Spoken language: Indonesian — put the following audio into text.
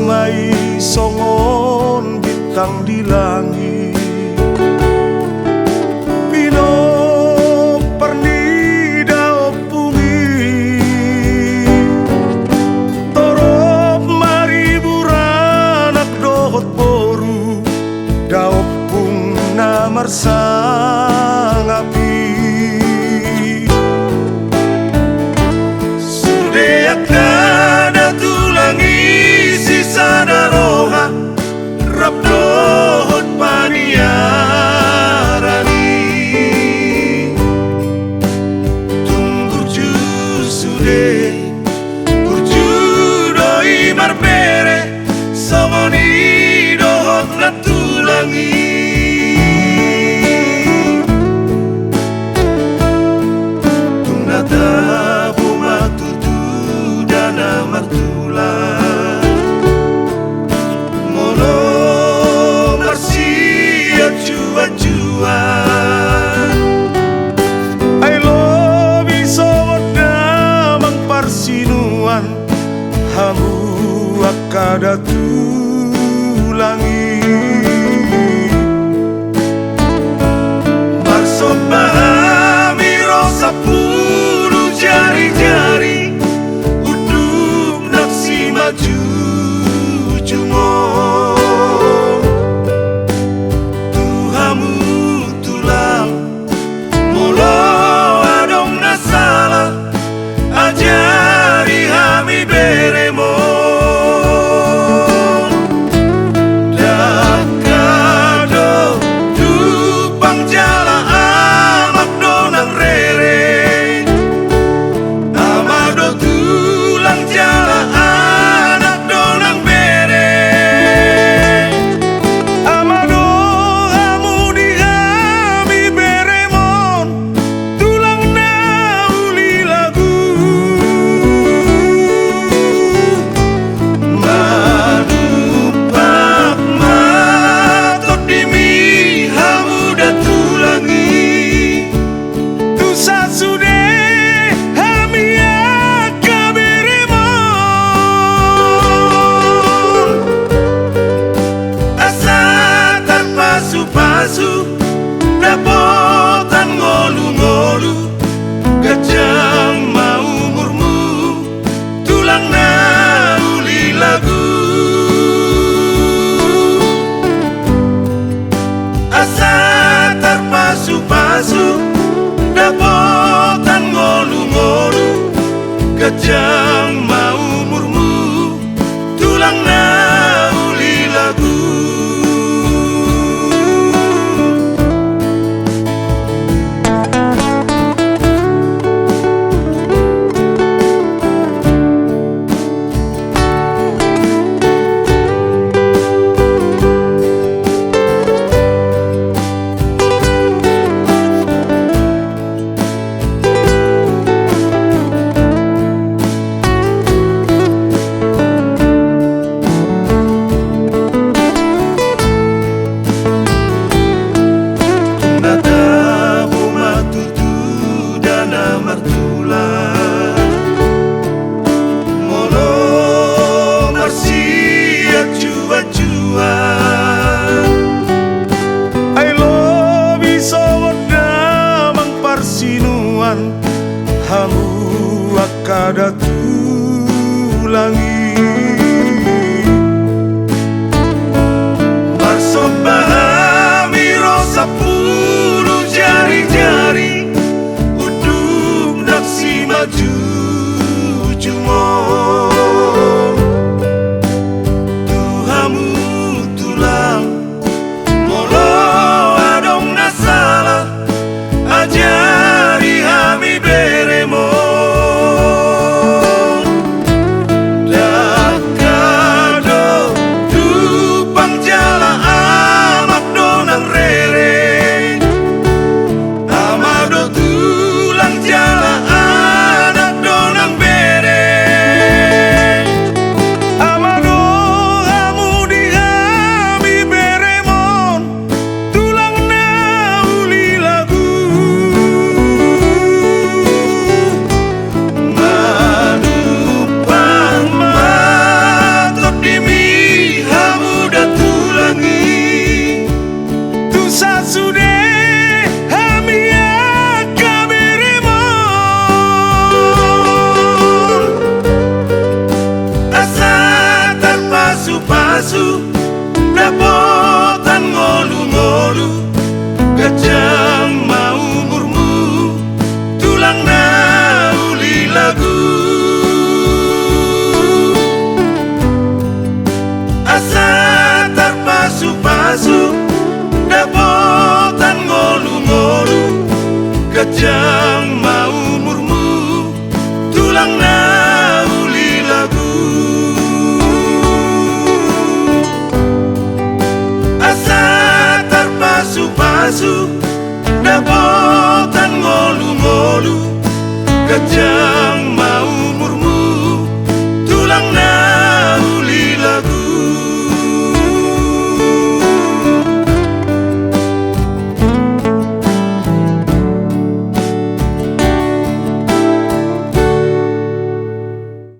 mai songon bintang di langit. Pino pernida opungi torop mari buranak dohot boru daopung namar sangapi. Sudeak kada tulangi sisa daroha rap dohot paniarani. Tunggu ju sude burju doi marbere somoni dohot na tulangi. Hamu akada tulangi maksud pahami rosa puluh jari-jari uduk naksi maju cungo tuhamu tulang molo adong nasala ajari hami bere pasu dapotan ngolu-ngolu kejang mau murmu tulang nauli lagu asa terpasu-pasu dapotan ngolu-ngolu kejang